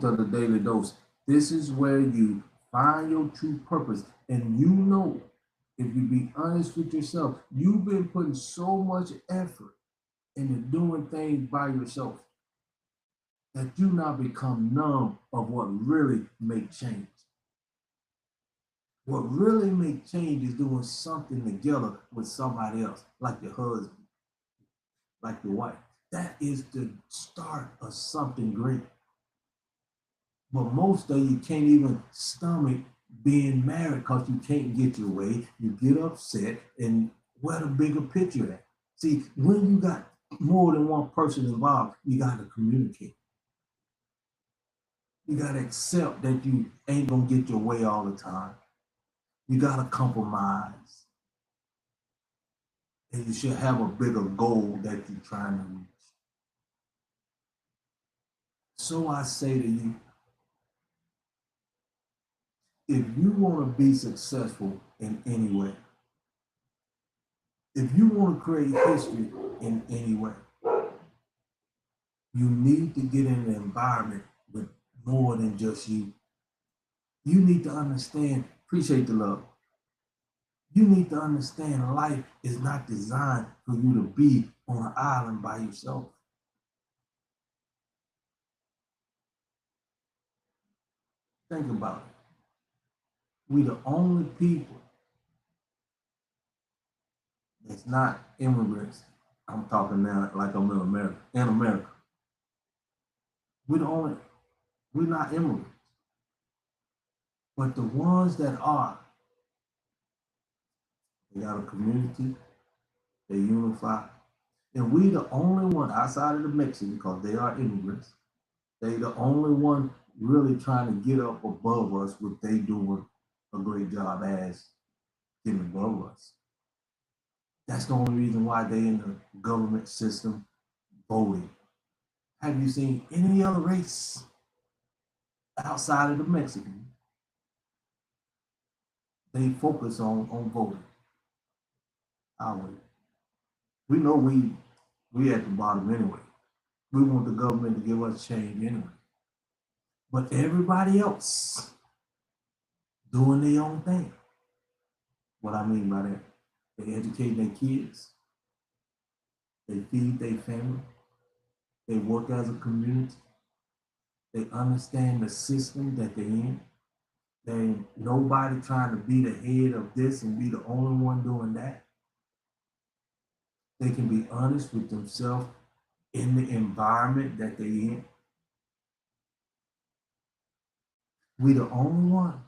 truth of the daily dose. This is where you find your true purpose. And you know, if you be honest with yourself, you've been putting so much effort into doing things by yourself that you now become numb of what really make change. What really make change is doing something together with somebody else, like your husband, like your wife. That is the start of something great. But most of you can't even stomach being married because you can't get your way. You get upset, and where the bigger picture at? See, when you got more than one person involved, you got to communicate. You got to accept that you ain't going to get your way all the time. You got to compromise. And you should have a bigger goal that you're trying to reach. So I say to you, if you want to be successful in any way, if you want to create history in any way, you need to get in an environment with more than just you. You need to understand, appreciate the love. You need to understand life is not designed for you to be on an island by yourself. Think about it. We the only people that's not immigrants. I'm talking now like I'm in America. In America, we the only. We're not immigrants, but the ones that are, they got a community. They unify, and we the only one outside of the Mexicans because they are immigrants. They the only one really trying to get up above us, what they doing a great job as getting above us. That's the only reason why they in the government system voting. Have you seen any other race outside of the Mexican? They focus on voting. Our way. We know we at the bottom anyway. We want the government to give us change anyway. But everybody else doing their own thing. What I mean by that, they educate their kids, they feed their family, they work as a community, they understand the system that they're in. There ain't nobody trying to be the head of this and be the only one doing that. They can be honest with themselves in the environment that they're in. We the only one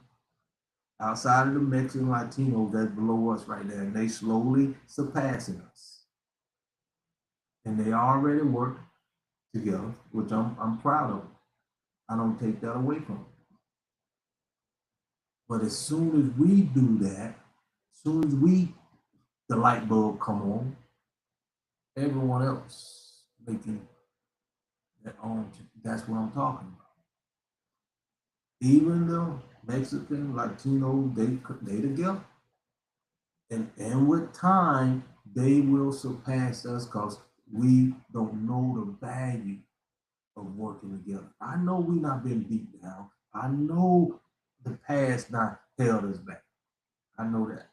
outside of the Mexican Latinos that's below us right there, and they slowly surpassing us. And they already work together, which I'm proud of. I don't take that away from them. But as soon as we do that, as soon as the light bulb come on, everyone else making their own. That's what I'm talking about. Even the Mexican, Latino, they together. And with time, they will surpass us because we don't know the value of working together. I know we not been beat down. I know the past not held us back. I know that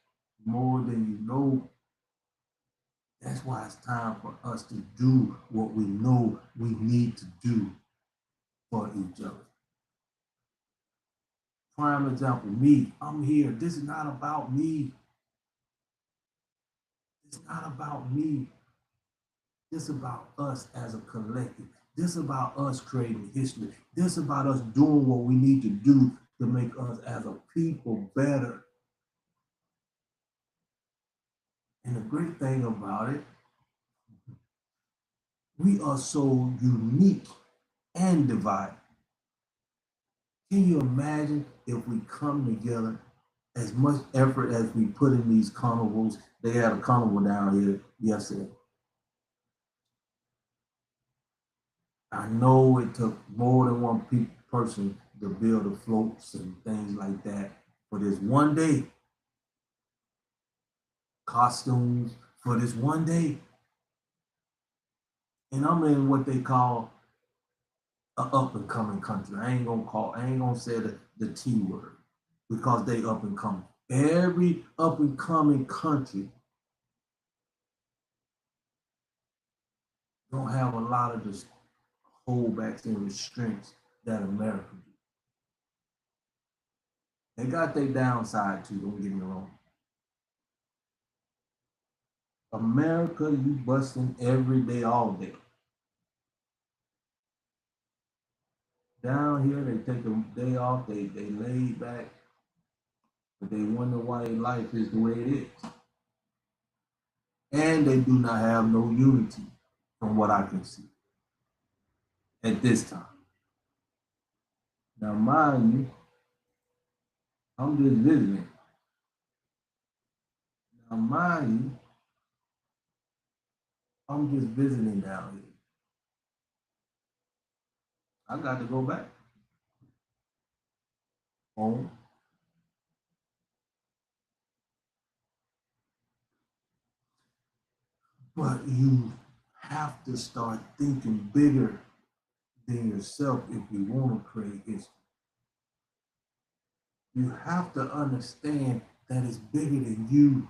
more than you know. That's why it's time for us to do what we know we need to do for each other. Prime example, me. I'm here. This is not about me. It's not about me. This is about us as a collective. This is about us creating history. This is about us doing what we need to do to make us as a people better. And the great thing about it, we are so unique and divided. Can you imagine if we come together as much effort as we put in these carnivals? They had a carnival down here yesterday. I know it took more than one person to build the floats and things like that for this one day. Costumes for this one day. And I'm in what they call an up and coming country. I ain't gonna say the T word because they up and coming. Every up and coming country don't have a lot of the holdbacks and restraints that America do. They got their downside too, don't get me wrong. America, you busting every day, all day. Down here, they take a day off, they laid back, but they wonder why their life is the way it is. And they do not have no unity from what I can see at this time. Now, mind you, I'm just visiting. Now, mind you, I'm just visiting down here. I got to go back home. But you have to start thinking bigger than yourself if you want to create history. You have to understand that it's bigger than you.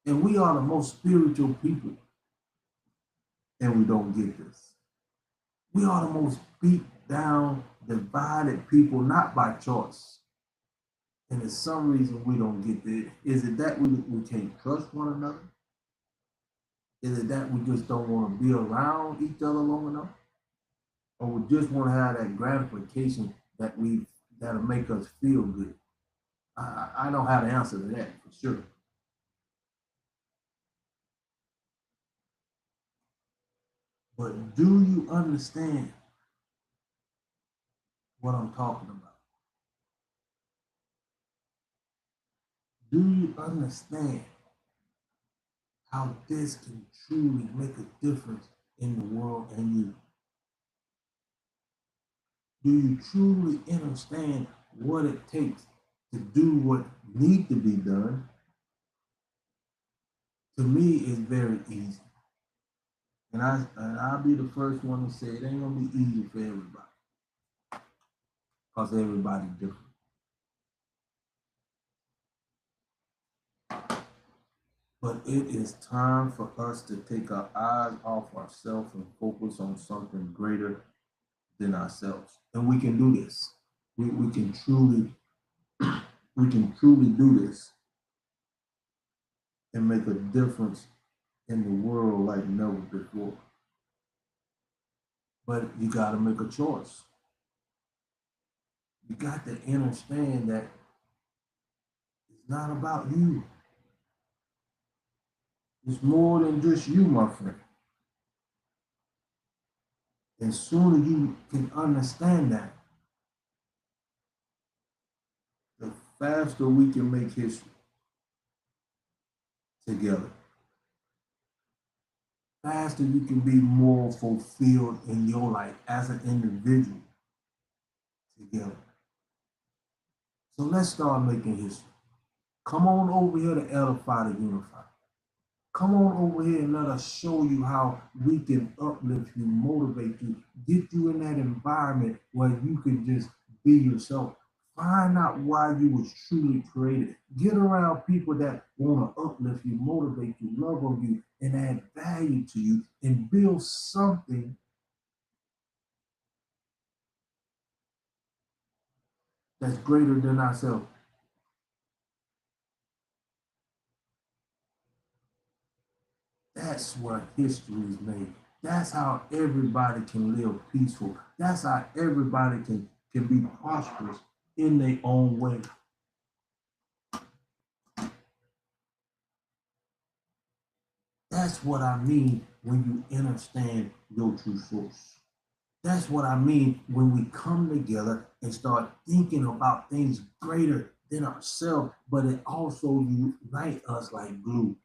And we are the most spiritual people. And we don't get this. We are the most beat down, divided people, not by choice. And there's some reason we don't get it. Is it that we can't trust one another? Is it that we just don't want to be around each other long enough? Or we just want to have that gratification that'll make us feel good? I don't have the answer to that for sure. But do you understand what I'm talking about? Do you understand how this can truly make a difference in the world and you? Do you truly understand what it takes to do what needs to be done? To me, it's very easy. And I'll be the first one to say it ain't gonna be easy for everybody. Because everybody's different. But it is time for us to take our eyes off ourselves and focus on something greater than ourselves. And we can do this. We can truly do this and make a difference in the world like never before. But you got to make a choice. You got to understand that it's not about you. It's more than just you, my friend. As soon as you can understand that, the faster we can make history together. Faster you can be more fulfilled in your life as an individual together. So let's start making history. Come on over here to Edify to Unify. Come on over here and let us show you how we can uplift you, motivate you, get you in that environment where you can just be yourself. Find out why you was truly created. Get around people that want to uplift you, motivate you, love on you, and add value to you and build something that's greater than ourselves. That's where history is made. That's how everybody can live peaceful. That's how everybody can be prosperous in their own way. That's what I mean when you understand your true source. That's what I mean when we come together and start thinking about things greater than ourselves, but it also unite us like glue.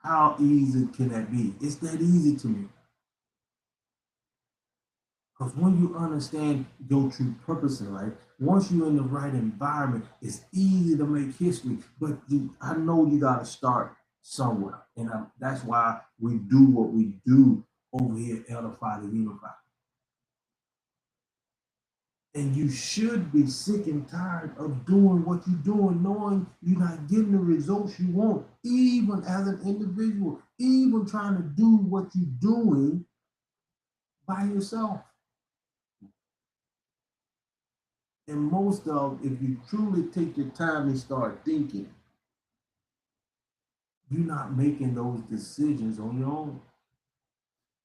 How easy can that be? It's that easy to me. Because when you understand your true purpose in life, once you're in the right environment, it's easy to make history. But I know you got to start somewhere. And that's why we do what we do over here at Edify to Unify. And you should be sick and tired of doing what you're doing, knowing you're not getting the results you want, even as an individual, even trying to do what you're doing by yourself. And most of, if you truly take your time and start thinking, you're not making those decisions on your own.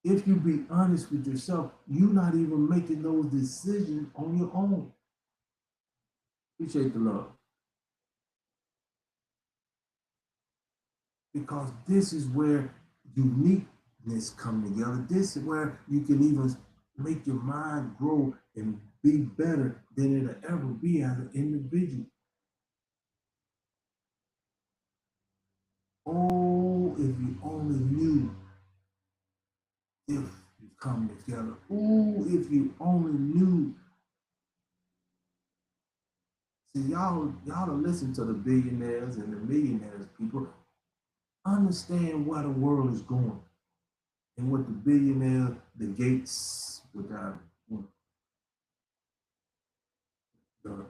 If you be honest with yourself, you're not even making those decisions on your own. Appreciate the love. Because this is where uniqueness come together. This is where you can even make your mind grow and be better than it'll ever be as an individual. Oh, if you only knew if you come together. Oh, if you only knew. See, y'all to listen to the billionaires and the millionaires, people. Understand where the world is going. And what the billionaires, the Gates, with the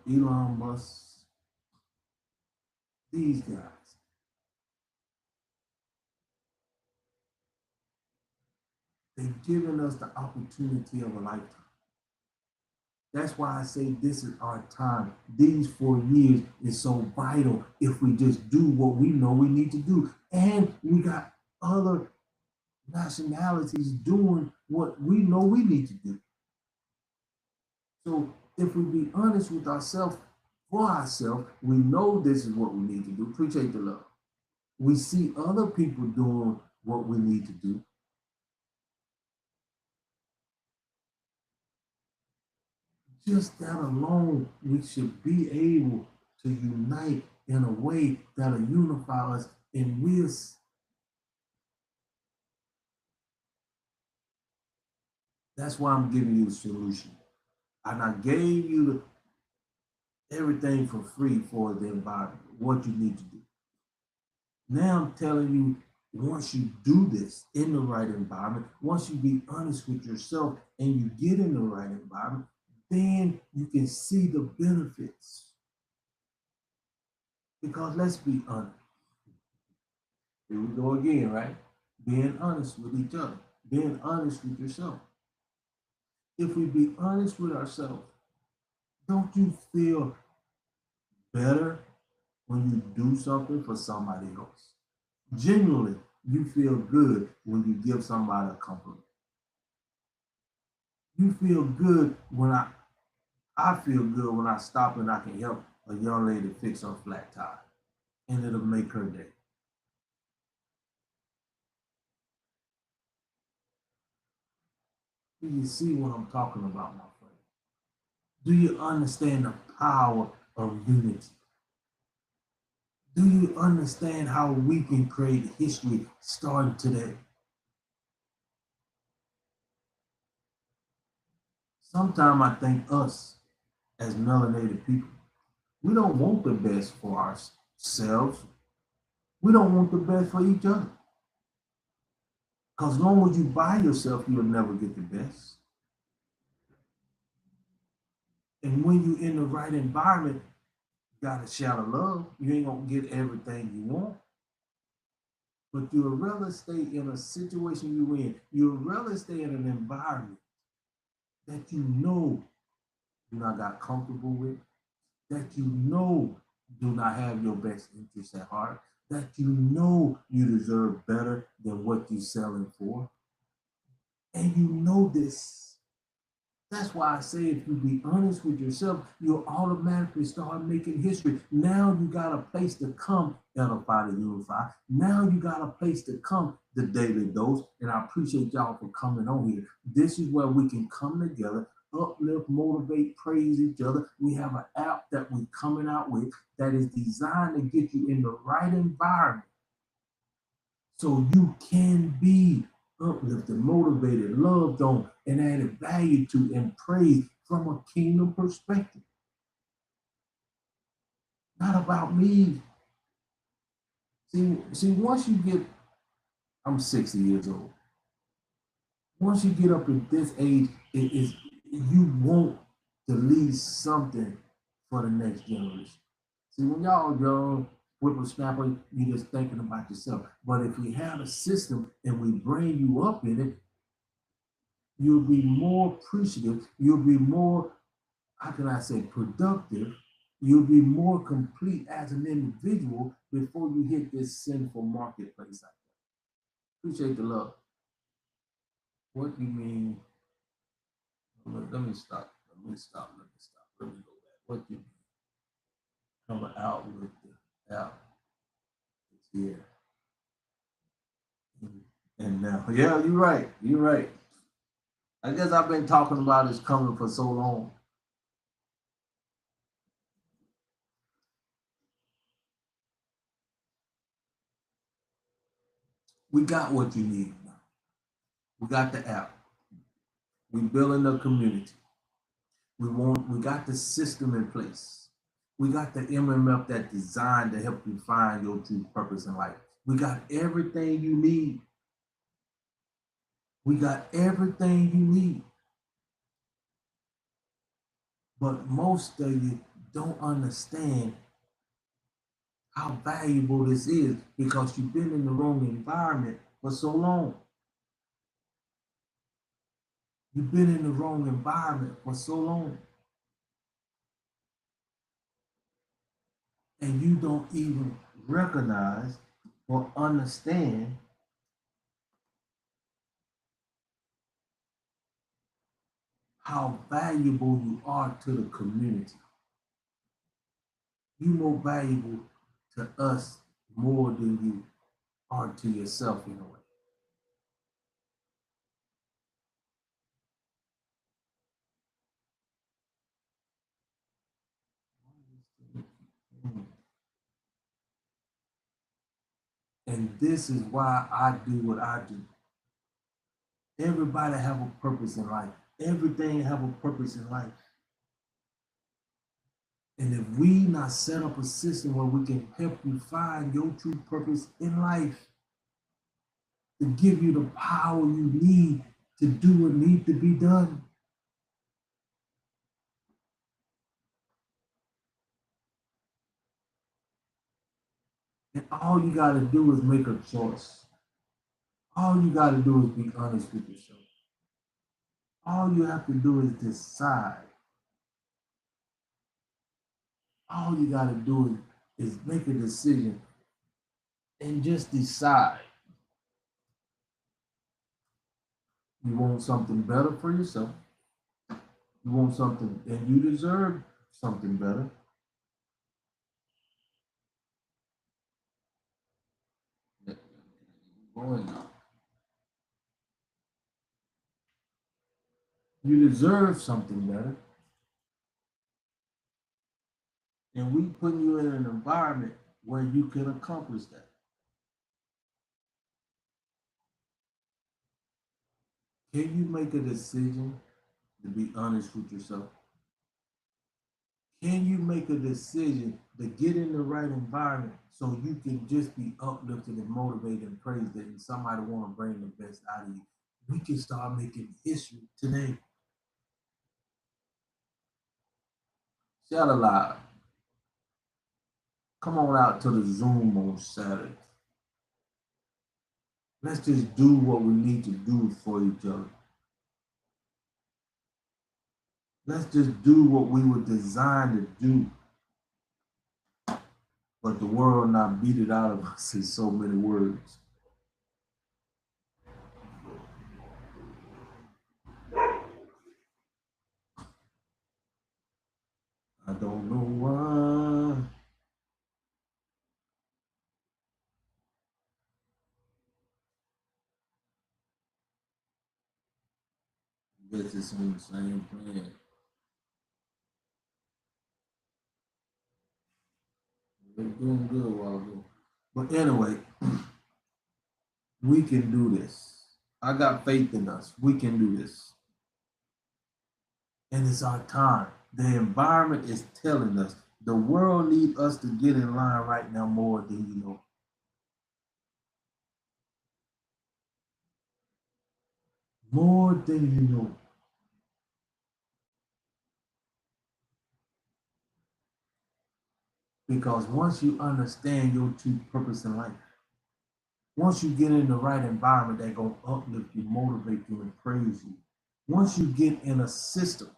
Elon Musk, these guys. They've given us the opportunity of a lifetime. That's why I say this is our time. These 4 years is so vital if we just do what we know we need to do. And we got other nationalities doing what we know we need to do. So if we be honest with ourselves, for ourselves, we know this is what we need to do. Appreciate the love. We see other people doing what we need to do. Just that alone, we should be able to unite in a way that'll unify us in this. That's why I'm giving you the solution. And I gave you everything for free for the environment, what you need to do. Now I'm telling you, once you do this in the right environment, once you be honest with yourself and you get in the right environment, then you can see the benefits. Because let's be honest. Here we go again, right? Being honest with each other, being honest with yourself. If we be honest with ourselves, don't you feel better when you do something for somebody else? Genuinely, you feel good when you give somebody a compliment. You feel good when I feel good when I stop and I can help a young lady fix her flat tire, and it'll make her day. Do you see what I'm talking about, my friend? Do you understand the power of unity? Do you understand how we can create history starting today? Sometimes I think us as melanated people, we don't want the best for ourselves. We don't want the best for each other. Because as long as you by yourself, you'll never get the best. And when you're in the right environment, you got to shout love. You ain't gonna get everything you want. But you'll rather stay in a situation you're in. You'll rather stay in an environment that you know you not got comfortable with, that you know do not have your best interests at heart, that you know you deserve better than what you're selling for. And you know this. That's why I say if you be honest with yourself, you'll automatically start making history. Now you got a place to come, Edify to Unify. Now you got a place to come, the Daily Dose. And I appreciate y'all for coming on here. This is where we can come together, uplift, motivate, praise each other. We have an app that we're coming out with that is designed to get you in the right environment so you can be uplifted, motivated, loved on, and added value to and praised from a kingdom perspective. Not about me. See, once you get, I'm 60 years old. Once you get up at this age, it is you want to leave something for the next generation. See, when y'all young whippersnapper, you just thinking about yourself. But if we have a system and we bring you up in it, you'll be more appreciative. You'll be more, how can I say, productive. You'll be more complete as an individual before you hit this sinful marketplace out there. Appreciate the love. What do you mean? Let me stop. Let me stop. Let me stop. Let me go back. What do you mean? Coming out with the app. It's here. And now, yeah, you're right. You're right. I guess I've been talking about this coming for so long. We got what you need now. We got the app. We building a community. We got the system in place. We got the MMF that designed to help you find your true purpose in life. We got everything you need. We got everything you need. But most of you don't understand how valuable this is because you've been in the wrong environment for so long. You've been in the wrong environment for so long. And you don't even recognize or understand how valuable you are to the community. You're more valuable to us more than you are to yourself in a way. And this is why I do what I do. Everybody have a purpose in life. Everything have a purpose in life. And if we not set up a system where we can help you find your true purpose in life, to give you the power you need to do what needs to be done. And all you got to do is make a choice. All you got to do is be honest with yourself. All you have to do is decide. All you got to do is make a decision and just decide. You want something better for yourself. You want something, and you deserve something better. Going on. You deserve something better. And we put you in an environment where you can accomplish that. Can you make a decision to be honest with yourself? Can you make a decision to get in the right environment so you can just be uplifted and motivated and praised and somebody want to bring the best out of you? We can start making history today. Shout aloud. Come on out to the Zoom on Saturday. Let's just do what we need to do for each other. Let's just do what we were designed to do. But the world not beat it out of us in so many words. I don't know why. I guess it's on the same plan. We're doing good while ago. But anyway, we can do this. I got faith in us. We can do this. And it's our time. The environment is telling us. The world needs us to get in line right now more than you know. more than you know. Because once you understand your true purpose in life, once you get in the right environment that gonna uplift you, motivate you, and praise you, once you get in a system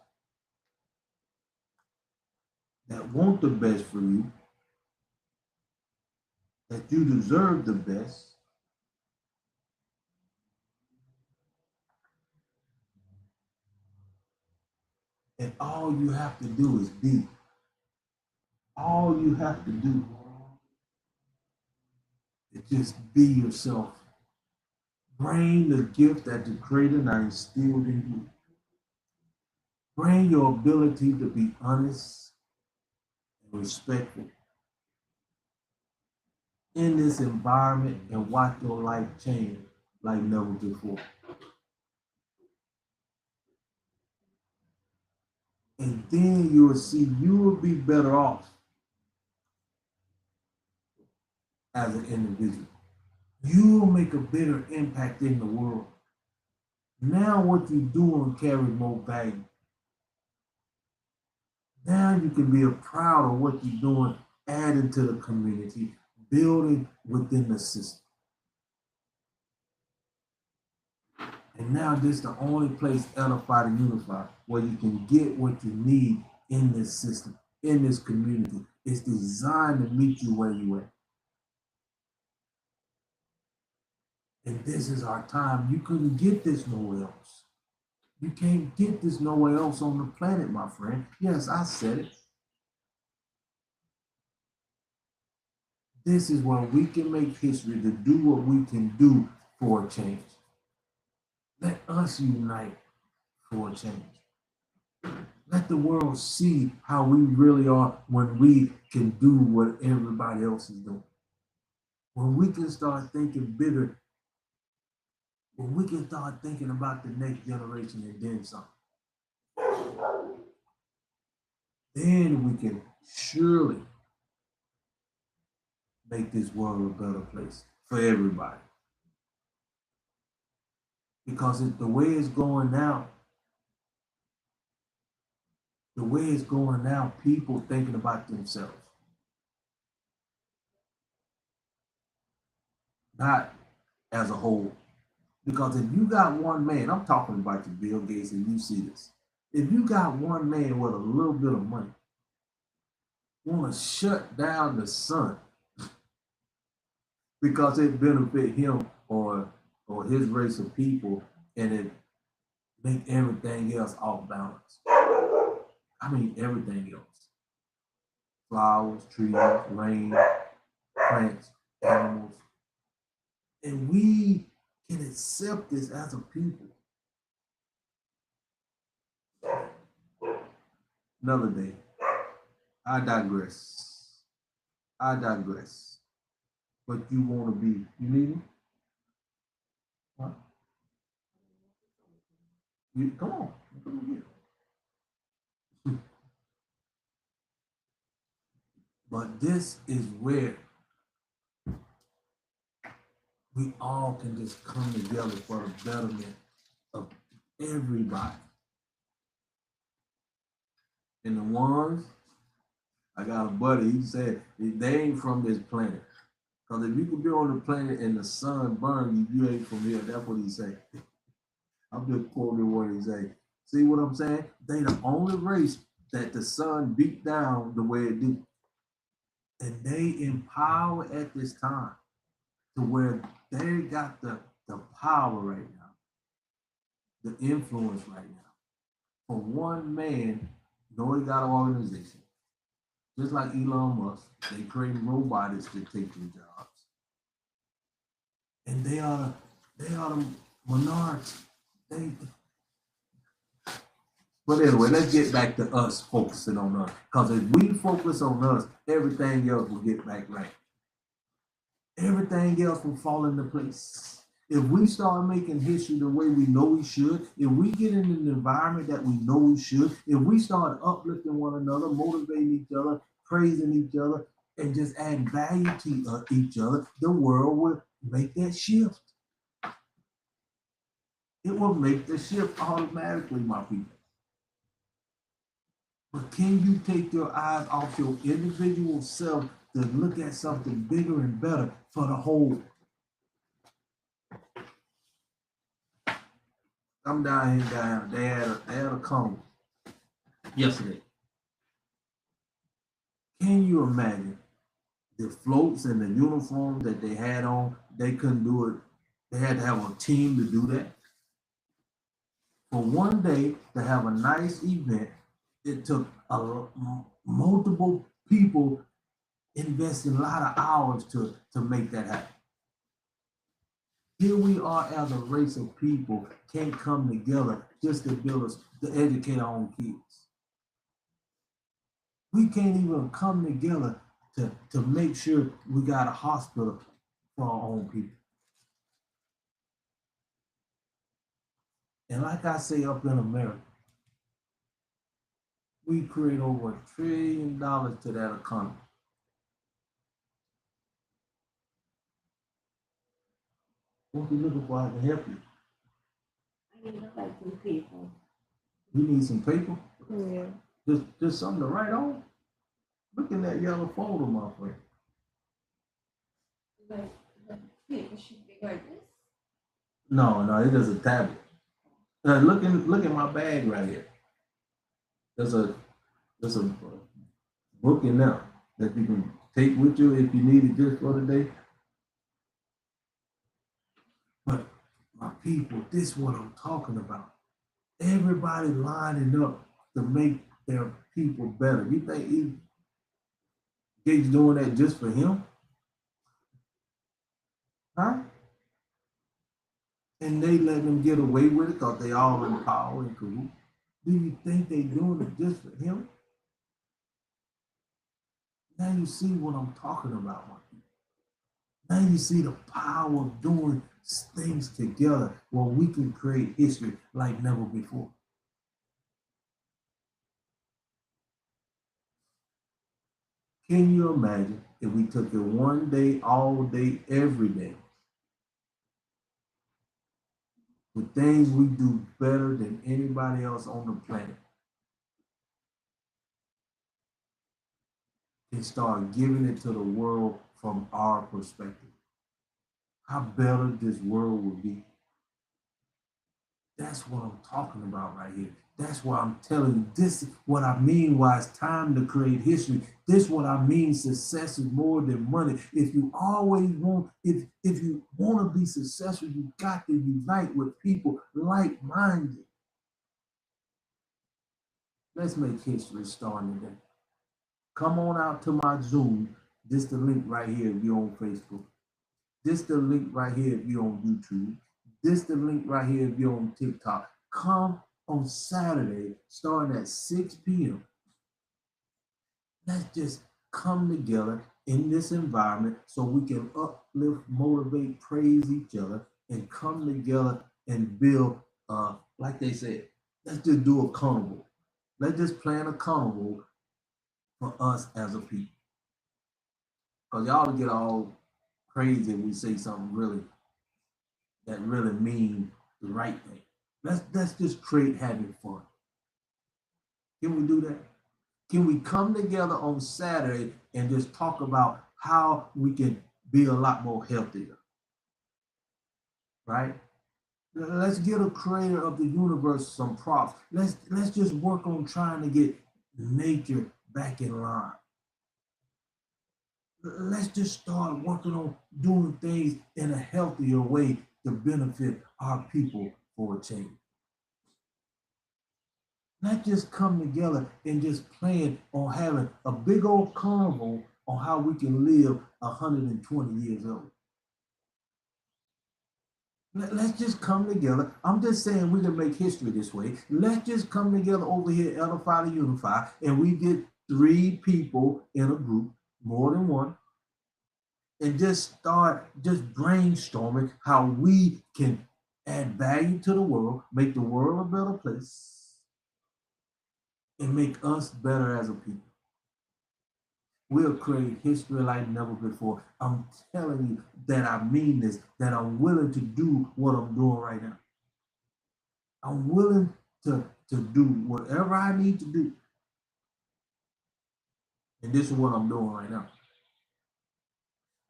that want the best for you, that you deserve the best, and all you have to do is be. All you have to do is just be yourself. Bring the gift that the Creator now instilled in you. Bring your ability to be honest and respectful in this environment and watch your life change like never before. And then you will see you will be better off as an individual. You will make a better impact in the world. Now what you do will carry more value. Now you can be proud of what you're doing, adding to the community, building within the system. And now this is the only place edified and unified where you can get what you need in this system, in this community. It's designed to meet you where you at. And this is our time. You couldn't get this nowhere else. You can't get this nowhere else on the planet, my friend. Yes, I said it. This is where we can make history to do what we can do for a change. Let us unite for a change. Let the world see how we really are when we can do what everybody else is doing. When we can start thinking bigger, when we can start thinking about the next generation and then something, then we can surely make this world a better place for everybody. Because the way it's going now, people thinking about themselves, not as a whole. Because if you got one man, I'm talking about you, Bill Gates, and you see this. If you got one man with a little bit of money, want to shut down the sun because it benefit him or his race of people, and it make everything else off balance. I mean everything else. Flowers, trees, rain, plants, animals. And we can accept this as a people. Another day. I digress. I digress. But you want to be, you need me? Huh? Come on. Come here. But this is where we all can just come together for the betterment of everybody. And the ones, I got a buddy, he said, they ain't from this planet. Because if you could be on the planet and the sun burn you, you ain't from here. That's what he said. I'm just quoting what he said. See what I'm saying? They the only race that the sun beat down the way it do. And they in power at this time to where they got the power right now, the influence right now. For one man, know he got an organization. Just like Elon Musk, they create robots to take their jobs. And they are the minority. But anyway, let's get back to us focusing on us. Because if we focus on us, everything else will get back right. Everything else will fall into place. If we start making history the way we know we should, if we get in an environment that we know we should, if we start uplifting one another, motivating each other, praising each other, and just adding value to each other, the world will make that shift. It will make the shift automatically, my people. But can you take your eyes off your individual self to look at something bigger and better for the whole? I'm down here, down. They had a conference yesterday. Can you imagine the floats and the uniforms that they had on? They couldn't do it. They had to have a team to do that. For one day to have a nice event, it took multiple people investing a lot of hours to make that happen. Here we are as a race of people can't come together just to build us to educate our own kids. We can't even come together to make sure we got a hospital for our own people. And like I say up in America, we create over $1 trillion to that economy. What we looking for, I can help you. I need like some people. You need some paper? Yeah. Just something to write on? Look in that yellow folder, my friend. Like the paper should be like this. No, it is a tablet. Look in my bag right here. There's a book in there that you can take with you if you need it just for the day. But my people, this is what I'm talking about. Everybody lining up to make their people better. You think Gates doing that just for him? Huh? And they letting them get away with it because they all in power and cool. Do you think they doing it just for him? Now you see what I'm talking about, my people. Now you see the power of doing things together where we can create history like never before. Can you imagine if we took it one day, all day, every day? With things we do better than anybody else on the planet. And start giving it to the world from our perspective. How better this world would be. That's what I'm talking about right here. That's why I'm telling you, this is what I mean why it's time to create history. This is what I mean success is more than money. If you always want, if you want to be successful, you got to unite with people like-minded. Let's make history starting today. Come on out to my Zoom. This the link right here if you're on Facebook. This the link right here if you're on YouTube. This the link right here if you're on TikTok. Come on Saturday, starting at 6 p.m. Let's just come together in this environment so we can uplift, motivate, praise each other, and come together and build, like they said, let's just do a carnival. Let's just plan a carnival for us as a people. Because y'all get all crazy if we say something really that really mean the right thing. Let's just create having fun. Can we do that? Can we come together on Saturday and just talk about how we can be a lot more healthier? Right? Let's get a creator of the universe some props. Let's just work on trying to get nature back in line. Let's just start working on doing things in a healthier way to benefit our people for a change. Not just come together and just plan on having a big old carnival on how we can live 120 years old. Let's just come together. I'm just saying we can make history this way. Let's just come together over here, Edify to Unify, and we get 3 people in a group, more than one, and just start just brainstorming how we can add value to the world, make the world a better place, and make us better as a people. We'll create history like never before. I'm telling you that I mean this, that I'm willing to do what I'm doing right now. I'm willing to do whatever I need to do. And this is what I'm doing right now.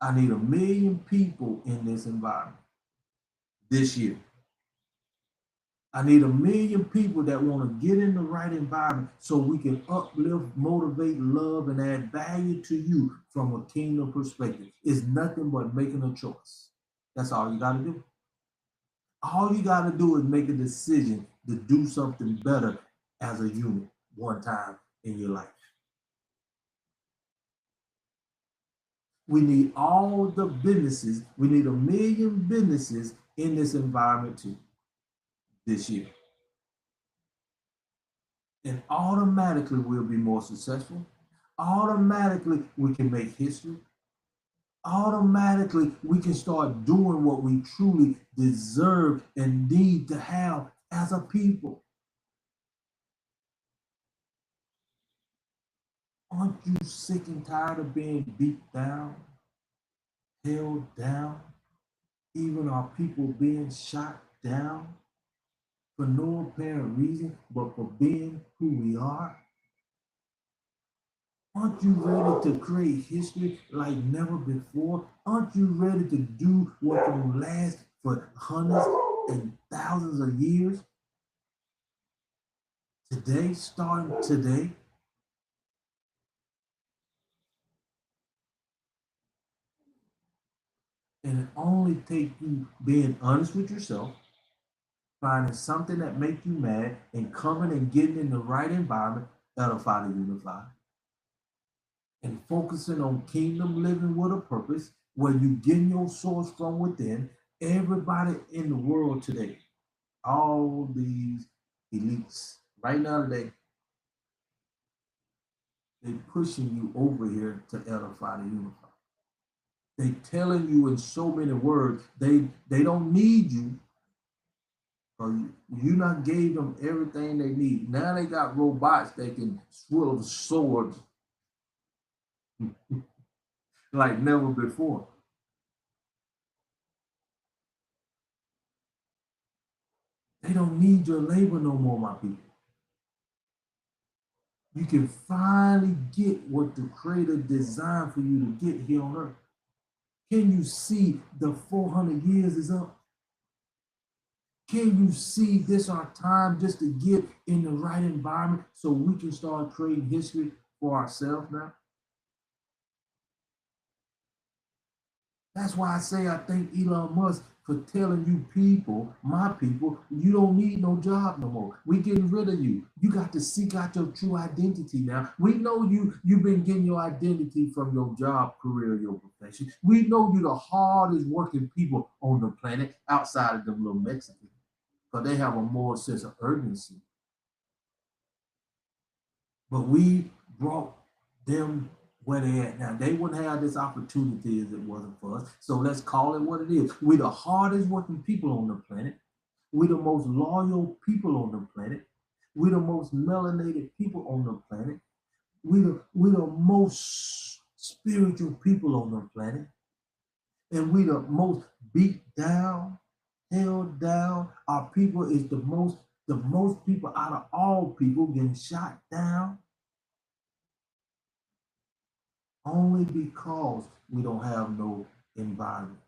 I need 1 million people in this environment this year. I need 1 million people that want to get in the right environment so we can uplift, motivate, love, and add value to you from a kingdom perspective. It's nothing but making a choice. That's all you got to do. All you got to do is make a decision to do something better as a unit one time in your life. We need all the businesses. We need 1 million businesses in this environment too this year. And automatically we'll be more successful. Automatically we can make history. Automatically we can start doing what we truly deserve and need to have as a people. Aren't you sick and tired of being beat down, held down, even our people being shot down for no apparent reason but for being who we are? Aren't you ready to create history like never before? Aren't you ready to do what will last for hundreds and thousands of years? Today, starting today. And it only takes you being honest with yourself, finding something that makes you mad, and coming and getting in the right environment, edify to unify, and focusing on kingdom living with a purpose, where you getting your source from within. Everybody in the world today, all these elites, right now today, they pushing you over here to edify to unify. They telling you in so many words, they don't need you. You not gave them everything they need. Now they got robots that can swirl swords like never before. They don't need your labor no more, my people. You can finally get what the Creator designed for you to get here on earth. Can you see the 400 years is up? Can you see this our time just to get in the right environment so we can start creating history for ourselves now? That's why I say I thank Elon Musk for telling you people, my people, you don't need no job no more. We getting rid of you. You got to seek out your true identity now. We know you've been getting your identity from your job, career, your profession. We know you the hardest working people on the planet outside of them little Mexicans, because they have a more sense of urgency. But we brought them where they at now. They wouldn't have this opportunity if it wasn't for us. So let's call it what it is. We're the hardest working people on the planet. We're the most loyal people on the planet. We're the most melanated people on the planet. We're the most spiritual people on the planet. And we're the most beat down, held down. Our people is the most people out of all people getting shot down, only because we don't have no environment,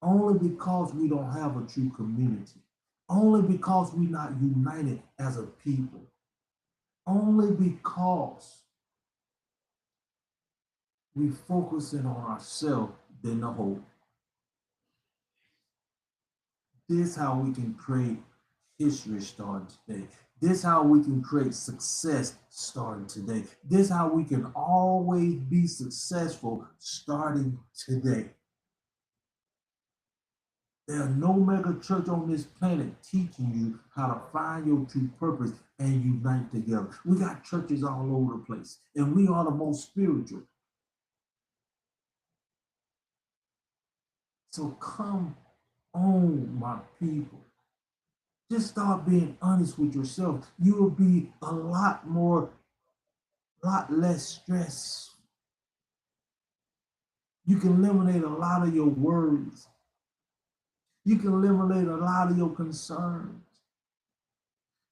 only because we don't have a true community, only because we're not united as a people, only because we focusing on ourselves than the whole. This is how we can create history starting today. This is how we can create success starting today. This is how we can always be successful starting today. There's no mega church on this planet teaching you how to find your true purpose and unite together. We got churches all over the place, and we are the most spiritual. So come on, my people. Just start being honest with yourself. You will be a lot less stress. You can eliminate a lot of your worries. You can eliminate a lot of your concerns.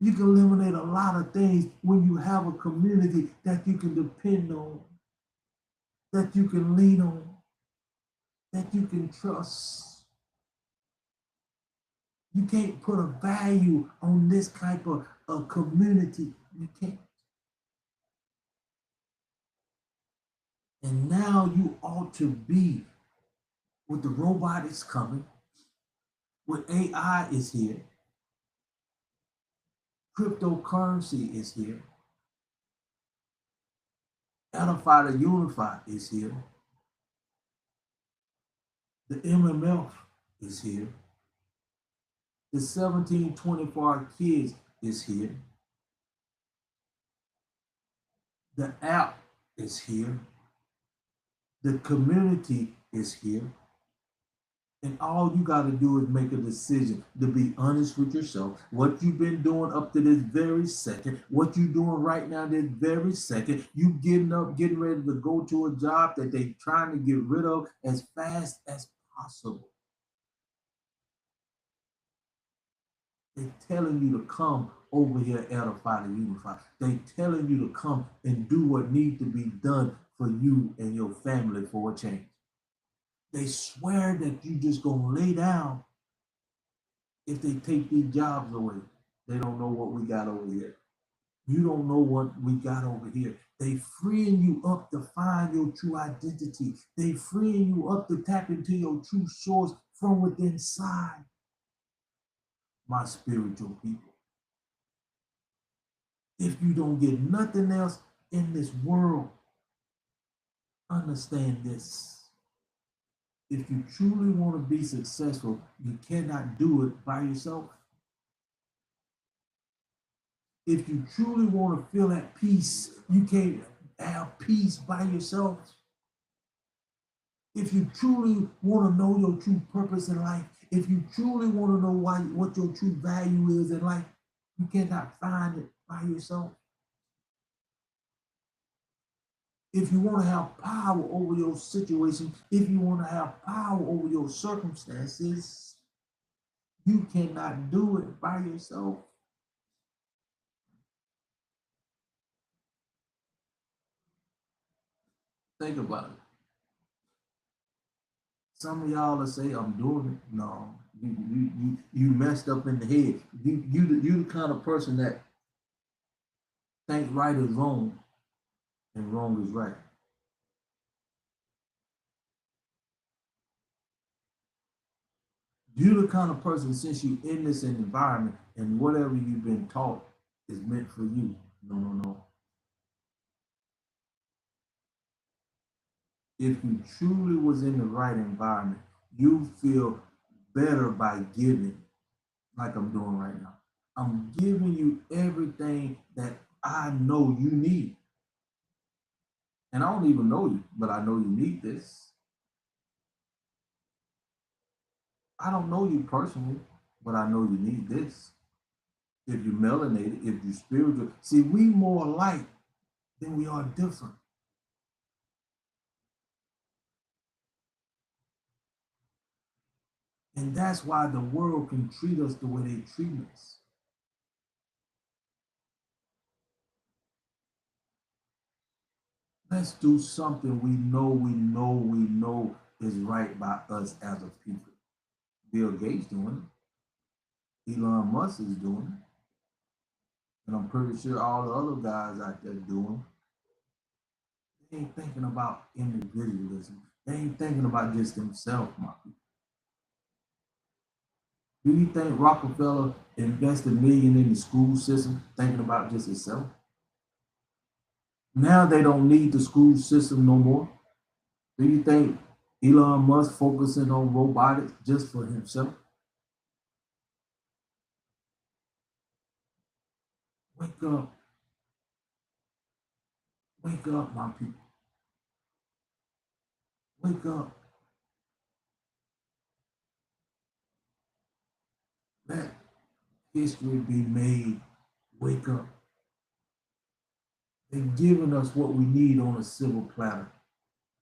You can eliminate a lot of things when you have a community that you can depend on, that you can lean on, that you can trust. You can't put a value on this type of a community. You can't. And now you ought to be, with the robotics coming, with AI is here, cryptocurrency is here, Edify to Unify is here, the MMF is here, the 1724 kids is here, the app is here, the community is here. And all you got to do is make a decision to be honest with yourself. What you've been doing up to this very second, what you're doing right now, this very second, you getting up, getting ready to go to a job that they're trying to get rid of as fast as possible. They're telling you to come over here, Edify to Unify. They're telling you to come and do what needs to be done for you and your family for a change. They swear that you just gonna lay down if they take these jobs away. They don't know what we got over here. You don't know what we got over here. They freeing you up to find your true identity. They freeing you up to tap into your true source from within inside. My spiritual people. If you don't get nothing else in this world, understand this. If you truly want to be successful, you cannot do it by yourself. If you truly want to feel at peace, you can't have peace by yourself. If you truly want to know your true purpose in life, if you truly want to know what your true value is in life, you cannot find it by yourself. If you want to have power over your situation, if you want to have power over your circumstances, you cannot do it by yourself. Think about it. Some of y'all will say, I'm doing it. No, you messed up in the head. You the kind of person that think right is wrong and wrong is right. You're the kind of person, since you're in this environment and whatever you've been taught is meant for you. No. If you truly was in the right environment, you feel better by giving, like I'm doing right now. I'm giving you everything that I know you need. And I don't even know you, but I know you need this. I don't know you personally, but I know you need this. If you're melanated, if you're spiritual, see, we more alike than we are different. And that's why the world can treat us the way they treat us. Let's do something we know is right by us as a people. Bill Gates doing it. Elon Musk is doing it. And I'm pretty sure all the other guys out there doing it. They ain't thinking about individualism. They ain't thinking about just themselves, my people. Do you think Rockefeller invested millions in the school system thinking about just himself? Now they don't need the school system no more. Do you think Elon Musk focusing on robotics just for himself? Wake up. Wake up, my people. Wake up. Let history be made. Wake up. They're giving us what we need on a silver platter.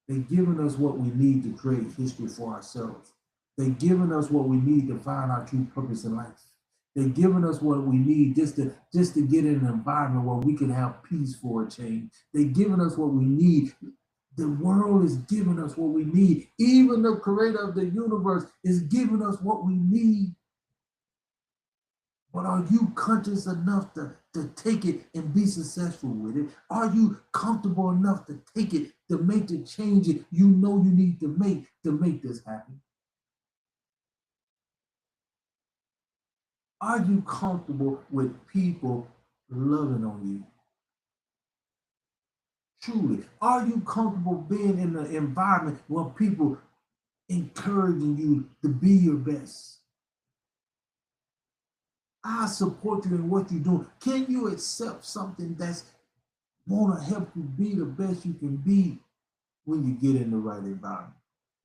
They're giving us what we need to create history for ourselves. They're giving us what we need to find our true purpose in life. They're giving us what we need just to get in an environment where we can have peace for a change. They're giving us what we need. The world is giving us what we need. Even the creator of the universe is giving us what we need. But are you conscious enough to take it and be successful with it? Are you comfortable enough to take it, to make the changes you know you need to make this happen? Are you comfortable with people loving on you? Truly, are you comfortable being in an environment where people encouraging you to be your best? I support you in what you're doing. Can you accept something that's want to help you be the best you can be when you get in the right environment?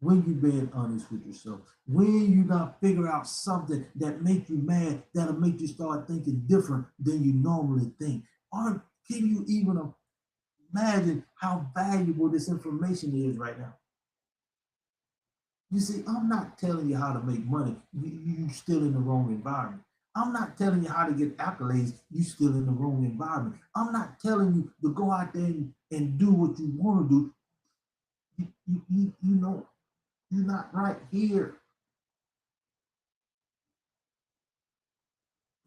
When you're being honest with yourself, when you not figure out something that make you mad, that'll make you start thinking different than you normally think. Or can you even imagine how valuable this information is right now? You see, I'm not telling you how to make money. You still in the wrong environment. I'm not telling you how to get accolades. You still in the wrong environment. I'm not telling you to go out there and do what you want to do. You know, you're not right here.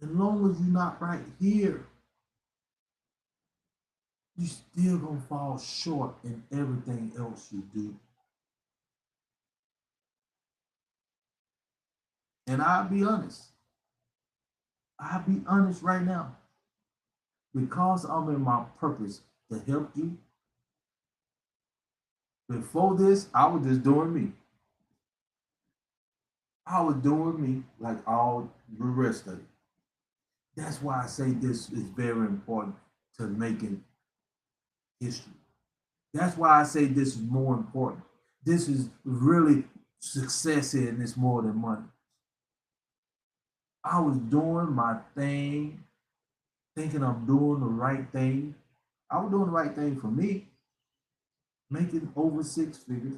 As long as you're not right here, you still gonna fall short in everything else you do. And I'll be honest. I'll be honest right now. Because I'm in my purpose to help you. Before this, I was just doing me. I was doing me like all the rest of it. That's why I say this is very important to making history. That's why I say this is more important. This is really success here, and it's more than money. I was doing my thing, thinking I'm doing the right thing. I was doing the right thing for me, making over six figures,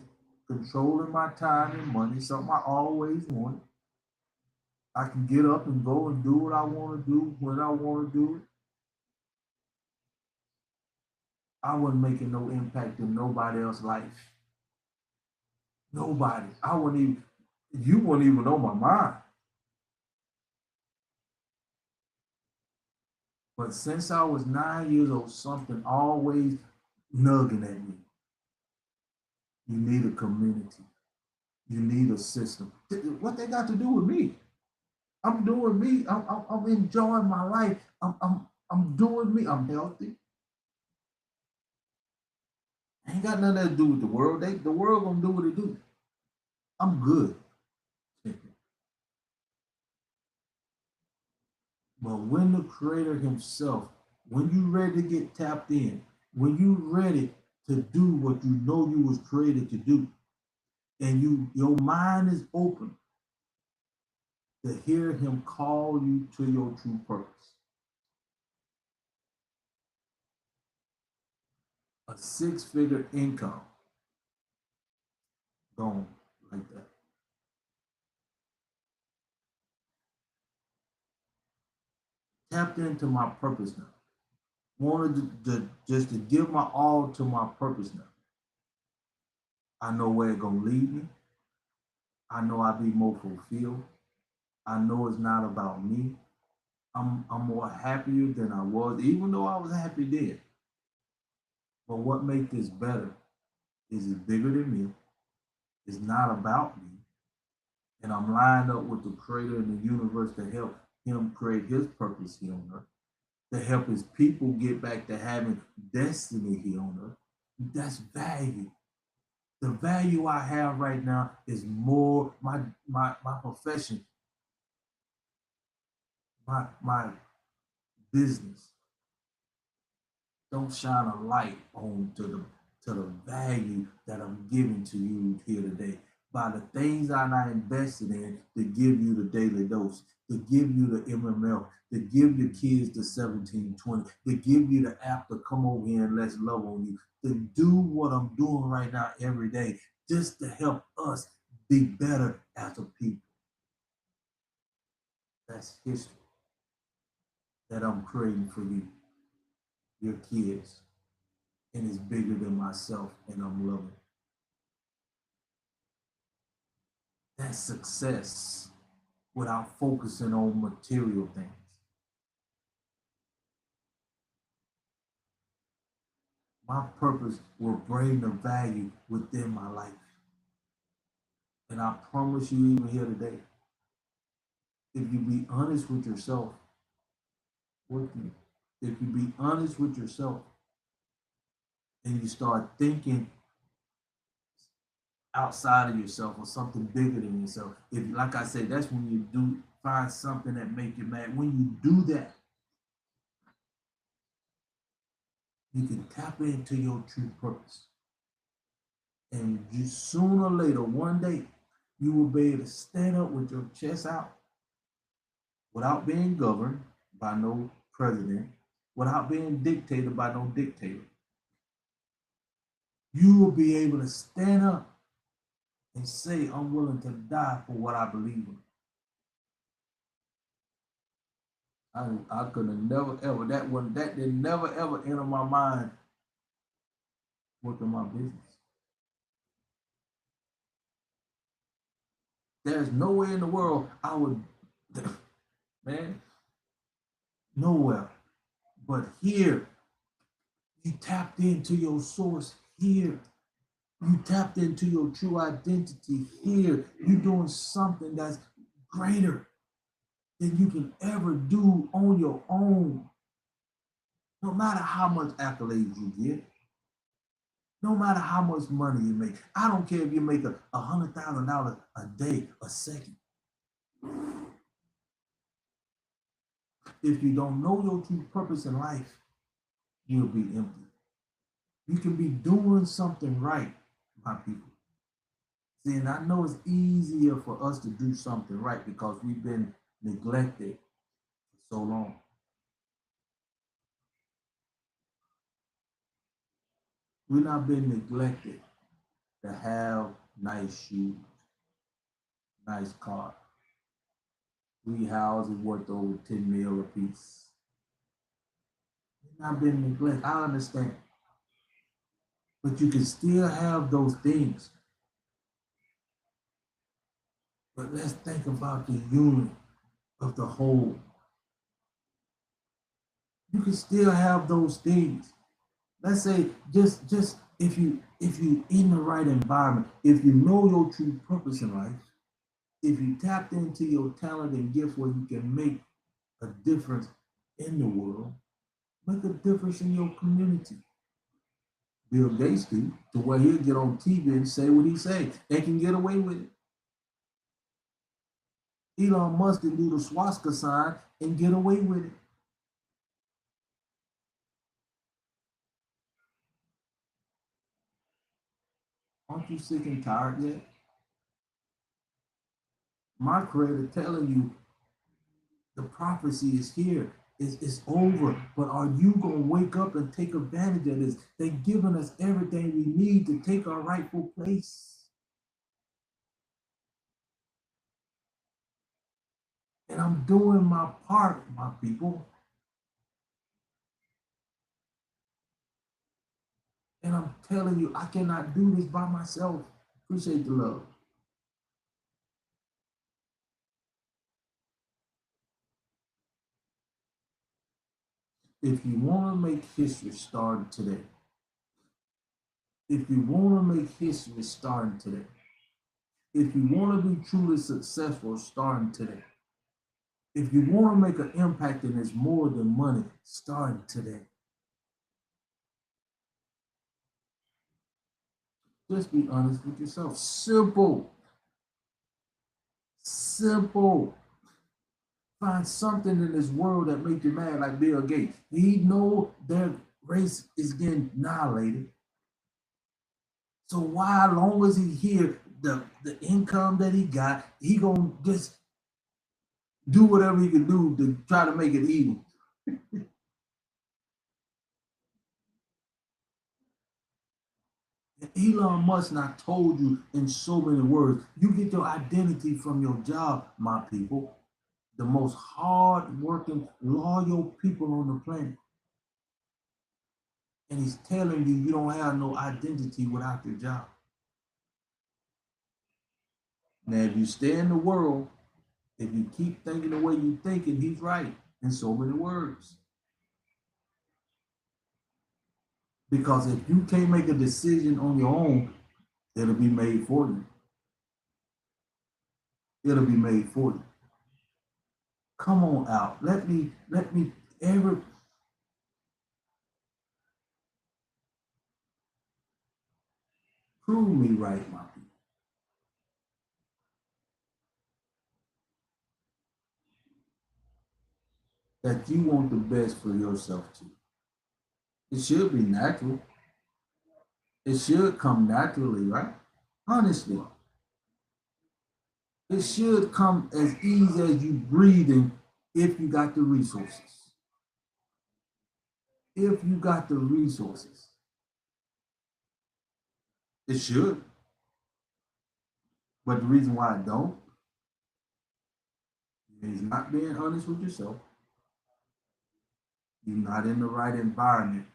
controlling my time and money, something I always wanted. I can get up and go and do what I want to do when I want to do it. I wasn't making no impact in nobody else's life. Nobody. I wouldn't even, you wouldn't even know my mind. But since I was 9 years old, something always nugging at me. You need a community. You need a system. What they got to do with me? I'm doing me. I'm enjoying my life. I'm doing me. I'm healthy. Ain't got nothing to do with the world. The world gonna do what it do. I'm good. But when the creator himself, when you ready to get tapped in, when you ready to do what you know you was created to do, and your mind is open to hear him call you to your true purpose. A six-figure income gone like that. Tapped into my purpose now. Wanted just to give my all to my purpose now. I know where it's gonna lead me. I know I'll be more fulfilled. I know it's not about me. I'm more happier than I was, even though I was happy then. But what makes this better is it's bigger than me. It's not about me. And I'm lined up with the creator in the universe to help him create his purpose here on earth, to help his people get back to having destiny here on earth. That's value. The value I have right now is more my profession, my business. Don't shine a light on to the value that I'm giving to you here today by the things I'm not invested in to give you the daily dose, to give you the MML, to give your kids the 1720, to give you the app to come over here and let's love on you, to do what I'm doing right now every day, just to help us be better as a people. That's history. that I'm creating for you, your kids, and it's bigger than myself, and I'm loving. That's success without focusing on material things. My purpose will bring the value within my life. And I promise you, even here today, if you be honest with yourself, if you be honest with yourself and you start thinking outside of yourself or something bigger than yourself, if like I said, that's when you do find something that make you mad. When you do that, you can tap into your true purpose. And you sooner or later, one day, you will be able to stand up with your chest out without being governed by no president, without being dictated by no dictator. You will be able to stand up and say, I'm willing to die for what I believe in. I could have never ever, that did never ever enter my mind working my business. There's nowhere in the world I would, man, nowhere. But here, you tapped into your source here. You tapped into your true identity here. You're doing something that's greater than you can ever do on your own. No matter how much accolades you get, no matter how much money you make. I don't care if you make $100,000 a day, a second. If you don't know your true purpose in life, you'll be empty. You can be doing something right, my people. See, and I know it's easier for us to do something right because we've been neglected for so long. We're not being neglected to have nice shoes, nice car. Three houses worth over 10 mil a piece. We're not being neglected. I understand. But you can still have those things. But let's think about the unit of the whole. You can still have those things. Let's say just if you in the right environment, if you know your true purpose in life, if you tapped into your talent and gift where you can make a difference in the world, make a difference in your community. Bill Gates do, to where he'll get on TV and say what he say. They can get away with it. Elon Musk can do the swastika sign and get away with it. Aren't you sick and tired yet? My creator telling you the prophecy is here. It's over. But are you going to wake up and take advantage of this? They're giving us everything we need to take our rightful place. And I'm doing my part, my people. And I'm telling you, I cannot do this by myself. Appreciate the love. If you want to make history starting today, if you want to make history starting today, if you want to be truly successful starting today, if you want to make an impact and it's more than money, starting today. Just be honest with yourself. Simple. Simple. Find something in this world that makes you mad, like Bill Gates. He know their race is getting annihilated. So why, long as he here, the income that he got, he gonna just do whatever he can do to try to make it even. Elon Musk not told you in so many words, you get your identity from your job, my people. the most hard-working, loyal people on the planet. And he's telling you you don't have no identity without your job. Now, if you stay in the world, if you keep thinking the way you're thinking, he's right in so many words. Because if you can't make a decision on your own, it'll be made for you. It'll be made for you. Come on out. Let me ever prove me right, my people. That you want the best for yourself too. It should be natural. It should come naturally, right? Honestly, it should come as easy as you breathing if you got the resources. If you got the resources, it should. But the reason why I don't is not being honest with yourself. You're not in the right environment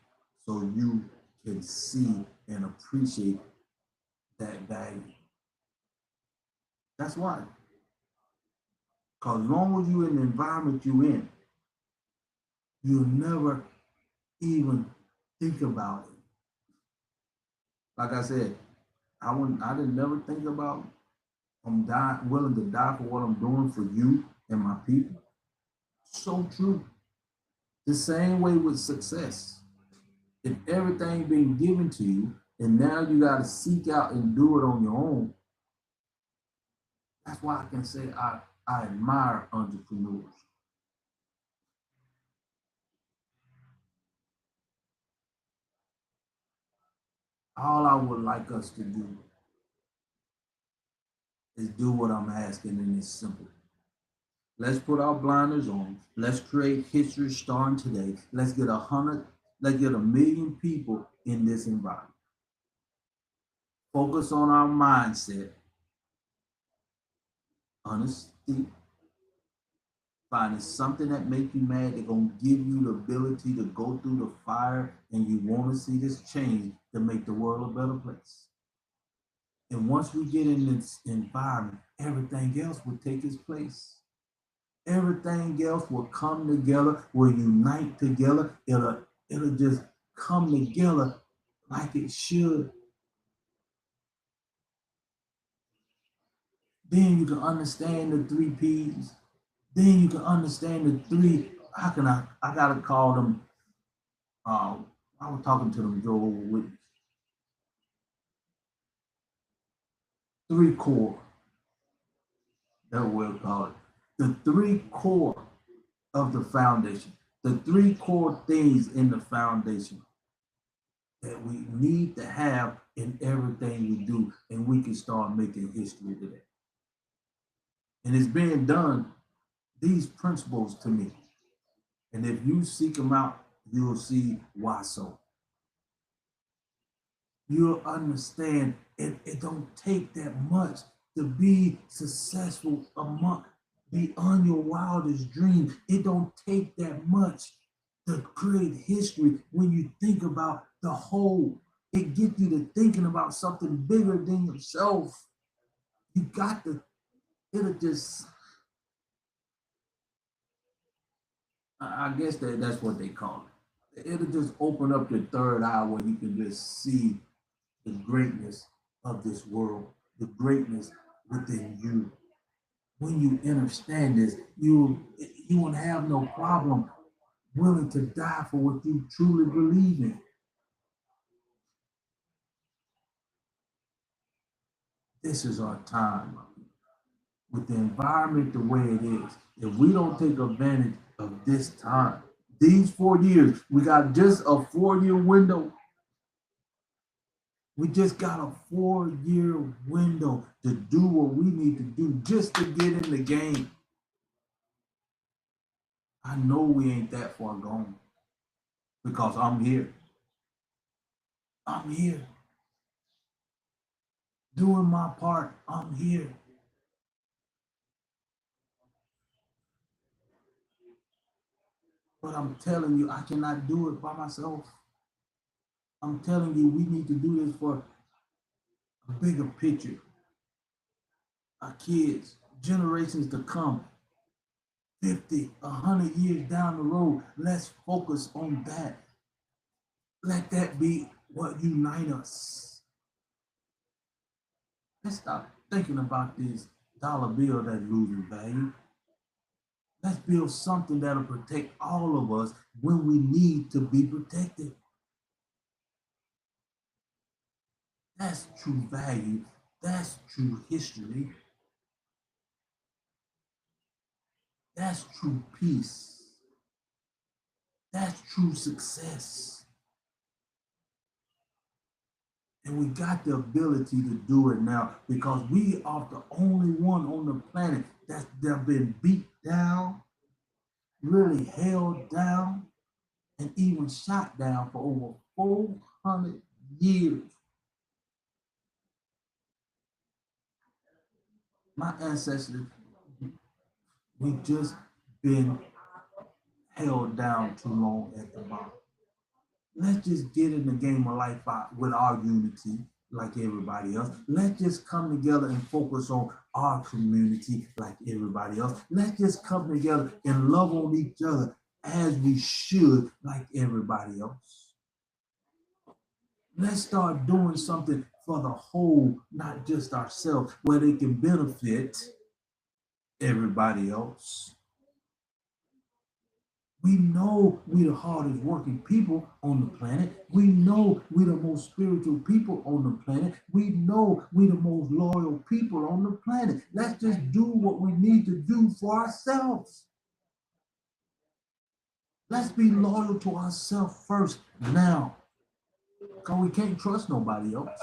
so you can see and appreciate that value. That's why. Because as long as you're in the environment you're in, you'll never even think about it. Like I said, I didn't never think about I'm willing to die for what I'm doing for you and my people. So true. The same way with success. If everything being given to you and now you got to seek out and do it on your own, that's why I can say I admire entrepreneurs. All I would like us to do is do what I'm asking, and it's simple. Let's put our blinders on. Let's create history starting today. Let's get 1 million people in this environment. Focus on our mindset, honesty, finding something that makes you mad, that's gonna give you the ability to go through the fire, and you want to see this change to make the world a better place. And once we get in this environment, everything else will take its place. Everything else will come together, will unite together. It'll just come together like it should. Then you can understand the 3 P's. Then you can understand the three. How can I gotta call them. I was talking to them Joel with 3 core. That we'll call it. The 3 core of the foundation. The 3 core things in the foundation that we need to have in everything we do, and we can start making history today. And it's being done, these principles to me. And if you seek them out, you'll see why so. You'll understand it don't take that much to be successful beyond your wildest dream. It don't take that much to create history when you think about the whole. It gets you to thinking about something bigger than yourself. You got to, it'll just, I guess that's what they call it. It'll just open up your third eye where you can just see the greatness of this world, the greatness within you. When you understand this, you won't have no problem willing to die for what you truly believe in. This is our time. With the environment the way it is, if we don't take advantage of this time, these 4 years, we got just a 4 year window. We just got a 4 year window to do what we need to do just to get in the game. I know we ain't that far gone because I'm here. I'm here. Doing my part, I'm here. But I'm telling you, I cannot do it by myself. I'm telling you, we need to do this for a bigger picture. Our kids, generations to come, 50, 100 years down the road, let's focus on that. Let that be what unites us. Let's stop thinking about this dollar bill that's losing value. Let's build something that'll protect all of us when we need to be protected. That's true value. That's true history. That's true peace. That's true success. And we got the ability to do it now because we are the only one on the planet that's been beat down, really held down, and even shot down for over 400 years. My ancestors, we just been held down too long at the bottom. Let's just get in the game of life with our unity like everybody else. Let's just come together and focus on our community like everybody else. Let's just come together and love on each other as we should like everybody else. Let's start doing something for the whole, not just ourselves, where they can benefit everybody else. We know we the hardest working people on the planet. We know we the most spiritual people on the planet. We know we the most loyal people on the planet. Let's just do what we need to do for ourselves. Let's be loyal to ourselves first now. Because we can't trust nobody else.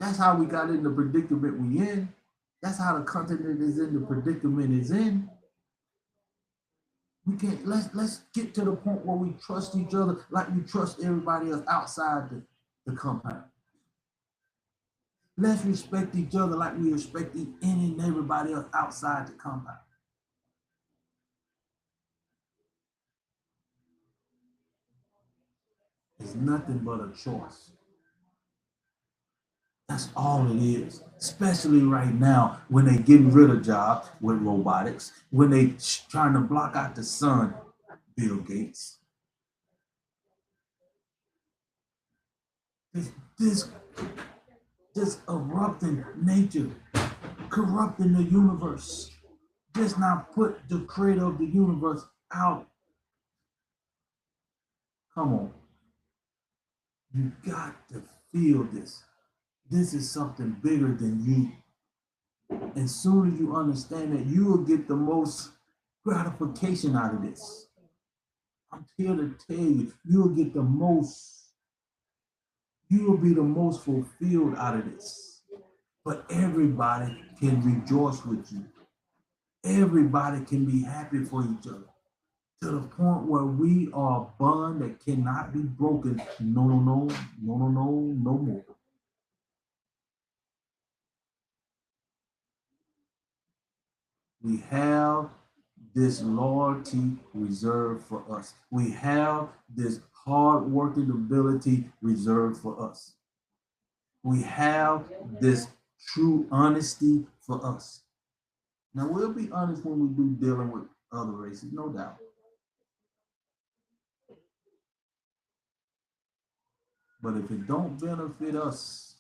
That's how we got in the predicament we in. That's how the continent is in the predicament it's in. We can't let's get to the point where we trust each other like we trust everybody else outside the compound. Let's respect each other like we respect any and everybody else outside the compound. It's nothing but a choice. That's all it is, especially right now when they getting rid of jobs with robotics, when they trying to block out the sun, Bill Gates. This this erupting nature, corrupting the universe. Just not put the creator of the universe out. Come on. You got to feel this. This is something bigger than you. As soon as you understand that, you will get the most gratification out of this. I'm here to tell you, you'll get the most, you will be the most fulfilled out of this. But everybody can rejoice with you. Everybody can be happy for each other to the point where we are a bond that cannot be broken. No, no, no, no, no, no, no more. We have this loyalty reserved for us. We have this hard working ability reserved for us. We have this true honesty for us. Now, we'll be honest when we do dealing with other races, no doubt. But if it don't benefit us,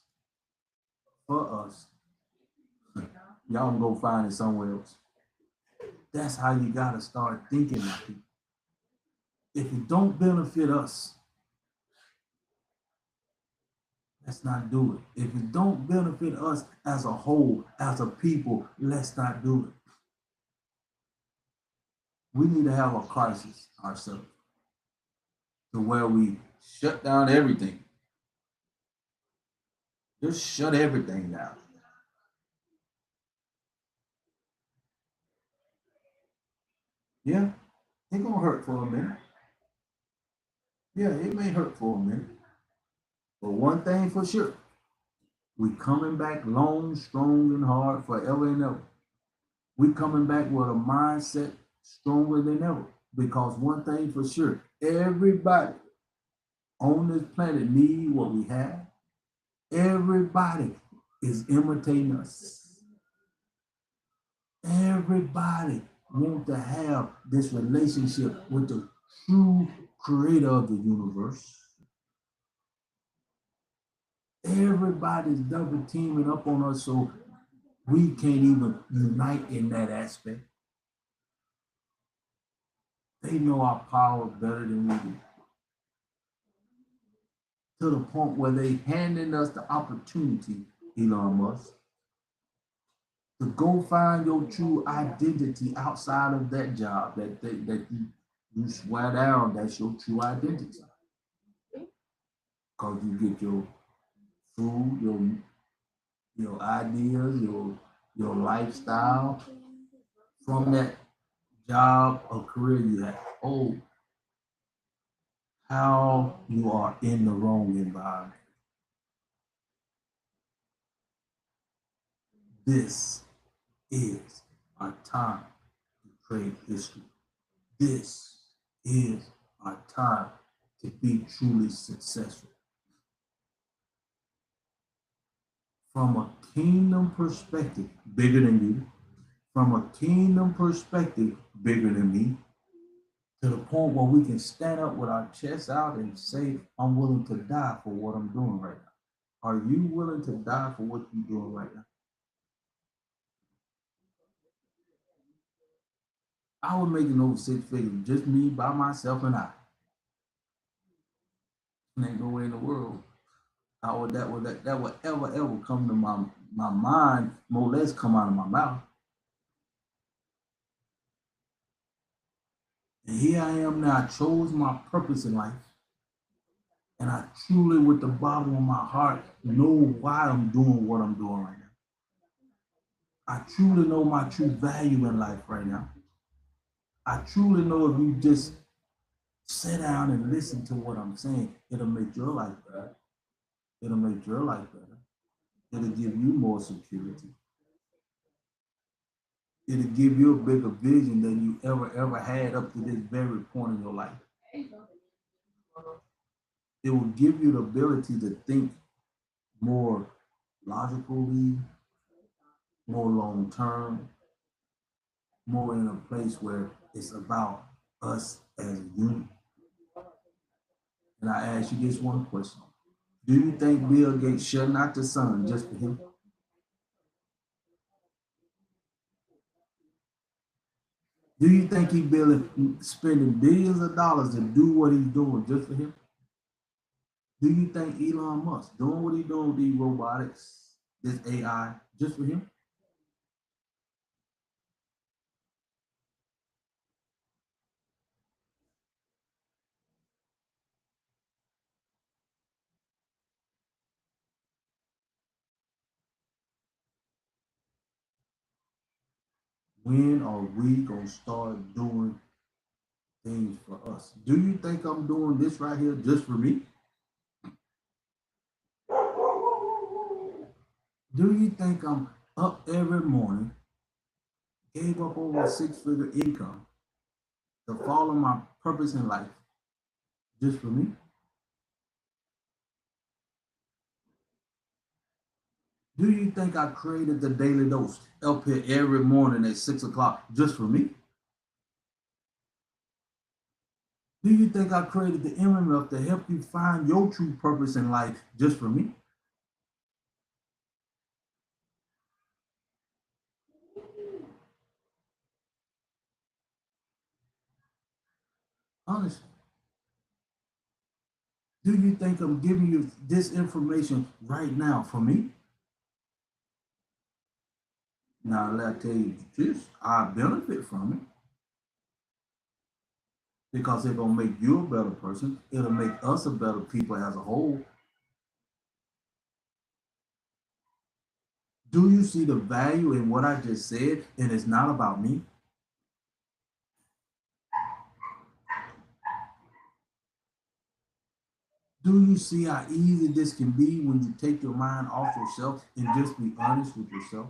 for us, y'all can go find it somewhere else. That's how you gotta start thinking like it. If it don't benefit us, let's not do it. If it don't benefit us as a whole, as a people, let's not do it. We need to have a crisis ourselves to where we shut down everything. Just shut everything down. Yeah, it gonna hurt for a minute. Yeah, it may hurt for a minute. But one thing for sure, we coming back long, strong, and hard forever and ever. We coming back with a mindset stronger than ever. Because one thing for sure, everybody on this planet need what we have. Everybody is imitating us. Everybody want to have this relationship with the true creator of the universe. Everybody's double teaming up on us, so we can't even unite in that aspect. They know our power better than we do. To the point where they handing us the opportunity, Elon Musk, to go find your true identity outside of that job that you swear down that's your true identity. Because you get your food, your ideas, your lifestyle from that job or career you have. Oh, how you are in the wrong environment. This is our time to create history. This is our time to be truly successful. From a kingdom perspective, bigger than you, from a kingdom perspective, bigger than me, to the point where we can stand up with our chest out and say, I'm willing to die for what I'm doing right now. Are you willing to die for what you're doing right now? I was making over 6 figures, just me by myself and I. And ain't no way in the world how would that would ever come to my mind, more or less come out of my mouth. And here I am now. I chose my purpose in life. And I truly, with the bottom of my heart, know why I'm doing what I'm doing right now. I truly know my true value in life right now. I truly know if you just sit down and listen to what I'm saying, it'll make your life better. It'll make your life better. It'll give you more security. It'll give you a bigger vision than you ever had up to this very point in your life. It will give you the ability to think more logically, more long term, more in a place where it's about us as a unit. And I ask you this one question. Do you think Bill Gates shut out the sun just for him? Do you think he's spending billions of dollars to do what he's doing just for him? Do you think Elon Musk doing what he's doing with these robotics, this AI, just for him? When are we gonna start doing things for us? Do you think I'm doing this right here just for me? Do you think I'm up every morning, gave up over a 6-figure income to follow my purpose in life just for me? Do you think I created the Daily Dose up here every morning at 6 o'clock just for me? Do you think I created the MMF to help you find your true purpose in life just for me? Honestly. Do you think I'm giving you this information right now for me? Now, let I tell you this, I benefit from it because it's going to make you a better person. It'll make us a better people as a whole. Do you see the value in what I just said? And it's not about me. Do you see how easy this can be when you take your mind off yourself and just be honest with yourself?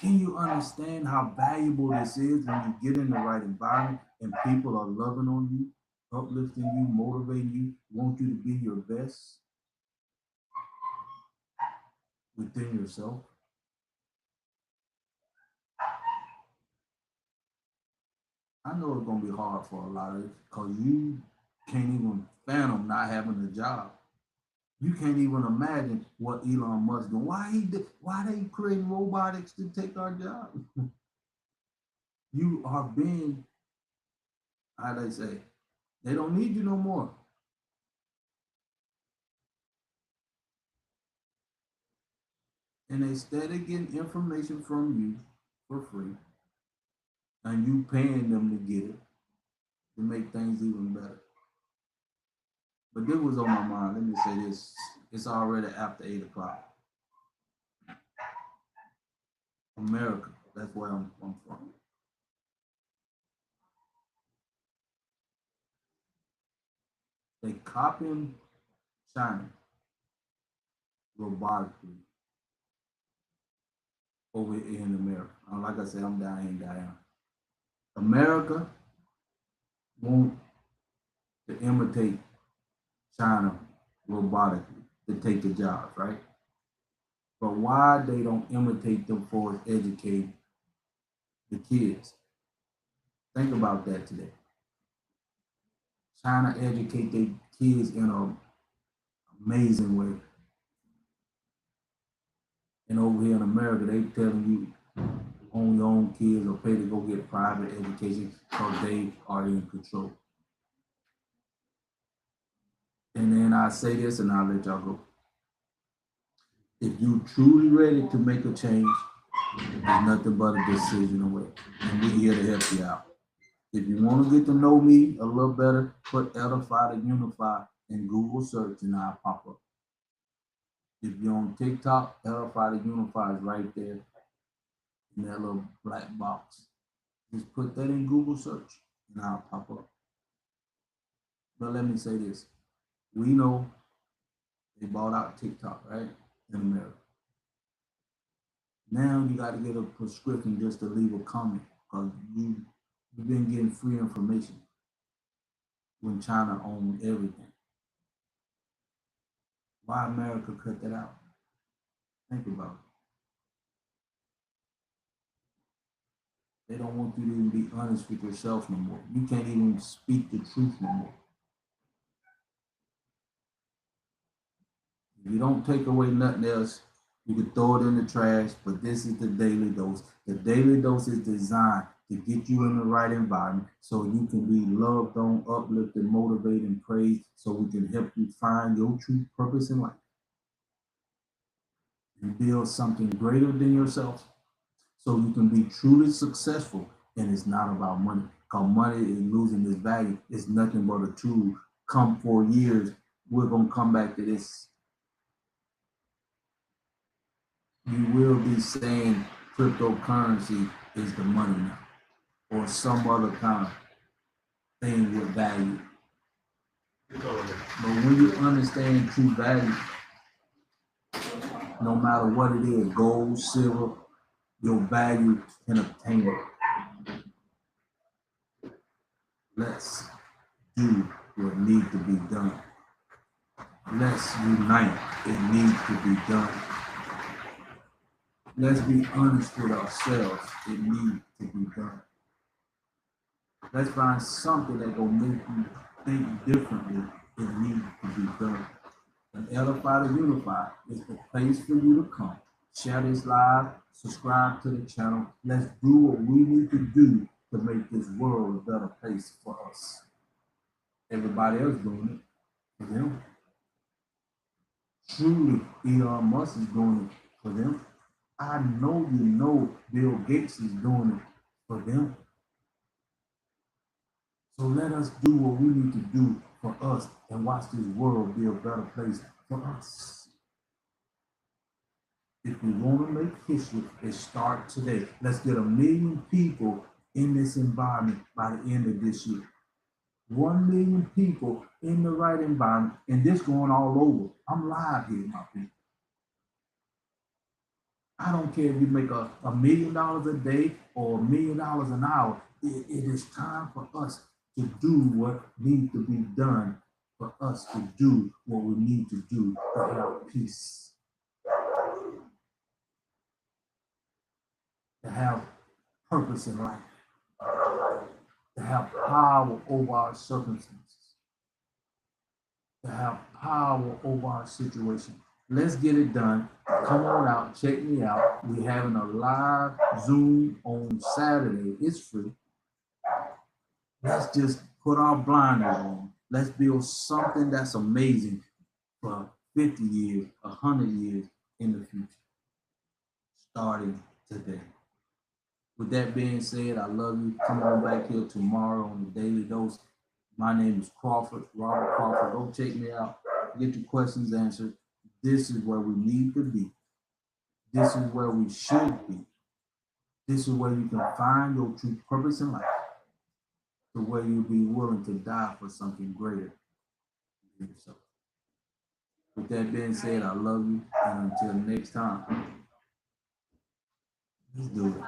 Can you understand how valuable this is when you get in the right environment and people are loving on you, uplifting you, motivating you, want you to be your best within yourself? I know it's gonna be hard for a lot of it because you can't even fathom not having a job. You can't even imagine what Elon Musk doing. Why they creating robotics to take our jobs? You are being, how they say, they don't need you no more. And they steady getting information from you for free, and you paying them to get it to make things even better. But this was on my mind. Let me say this. It's already after 8 o'clock. America, that's where I'm from. They copying China robotically over here in America. Like I said, I'm down here in Guyana. America want to imitate China robotically to take the jobs, right? But why they don't imitate them for educating the kids? Think about that today. China educate their kids in an amazing way. And over here in America, they telling you own your own kids or pay to go get private education because they are in control. And then I say this and I'll let y'all go. If you truly ready to make a change, it's nothing but a decision away. And we're here to help you out. If you want to get to know me a little better, put Edify to Unify in Google search and I'll pop up. If you're on TikTok, Edify to Unify is right there in that little black box. Just put that in Google search and I'll pop up. But let me say this. We know they bought out TikTok, right? In America. Now you got to get a prescription just to leave a comment because you've been getting free information when China owned everything. Why America cut that out? Think about it. They don't want you to even be honest with yourself no more. You can't even speak the truth no more. If you don't take away nothing else, you can throw it in the trash, but this is the daily dose. The daily dose is designed to get you in the right environment so you can be loved on, uplifted, motivated, and praised so we can help you find your true purpose in life and build something greater than yourself so you can be truly successful. And it's not about money because money is losing its value. It's nothing but a tool. Come 4 years, we're going to come back to this. You will be saying cryptocurrency is the money now or some other kind of thing with value. But when you understand true value, no matter what it is, gold, silver, your value can obtain it. Let's do what needs to be done. Let's unite. It needs to be done. Let's be honest with ourselves. It needs to be done. Let's find something that will make you think differently. It needs to be done. And Edify to Unify is the place for you to come. Share this live, subscribe to the channel. Let's do what we need to do to make this world a better place for us. Everybody else doing it for them. Truly, Elon Musk is doing it for them. I know you know Bill Gates is doing it for them. So let us do what we need to do for us and watch this world be a better place for us. If we want to make history, it starts today. Let's get 1 million people in this environment by the end of this year. 1 million people in the right environment, and this going all over. I'm live here, my people. I don't care if you make $1 million a day or $1 million an hour. It is time for us to do what needs to be done, for us to do what we need to do to have peace, to have purpose in life, to have power over our circumstances, to have power over our situation. Let's get it done. Come on out, check me out. We're having a live Zoom on Saturday. It's free. Let's just put our blinders on. Let's build something that's amazing for 50 years, 100 years in the future, starting today. With that being said, I love you. Come on back here tomorrow on the Daily Dose. My name is Crawford, Robert Crawford. Go check me out. Get your questions answered. This is where we need to be. This is where we should be. This is where you can find your true purpose in life, to where you'll be willing to die for something greater than yourself. With that being said, I love you. And until next time, let's do it.